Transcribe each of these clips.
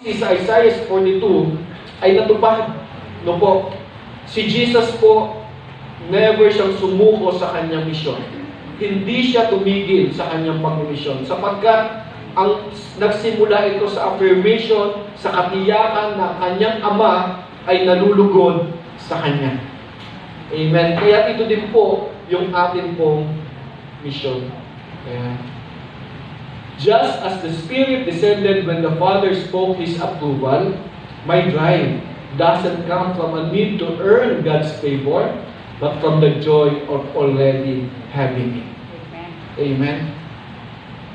Sa Isaiah 42 ay natupad. No po, si Jesus po, never siyang sumuko sa kanyang misyon. Hindi siya tumigil sa kanyang pagmisyon sapagkat ang nagsimula ito sa affirmation, sa katiyakan na kanyang ama ay nalulugod sa kanya. Amen. Kaya ito din po yung atin pong mission. Kaya, just as the Spirit descended when the Father spoke His approval, my drive doesn't come from a need to earn God's favor, but from the joy of already having it. Amen.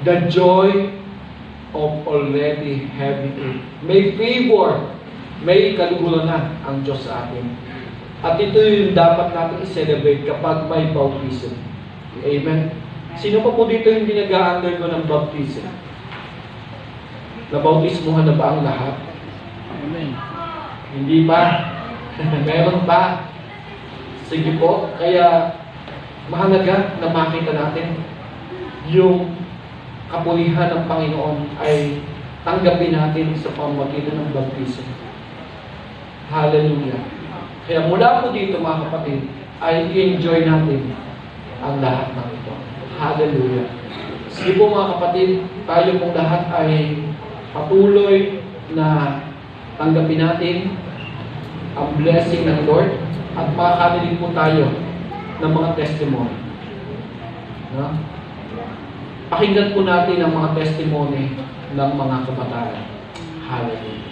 The joy of already having it. May favor, may kaluguran na ang Diyos sa atin. At ito yung dapat natin i-celebrate kapag may baptism. Amen. Sino pa po dito yung nag-undergo ng baptism? Nabautismuhan na ba ang lahat? Amen. Hindi pa. Meron pa. Sige po. Kaya mahalaga na makita natin yung kapulihan ng Panginoon ay tanggapin natin sa pamamagitan ng baptism. Hallelujah. Kaya mula po dito mga kapatid, ay enjoy natin ang lahat ng ito. Hallelujah. Sige po mga kapatid, tayo pong lahat ay patuloy na tanggapin natin ang blessing ng Lord at makakarinig po tayo ng mga testimony. No? Pakinggan po natin ang mga testimony ng mga kabataan. Hallelujah.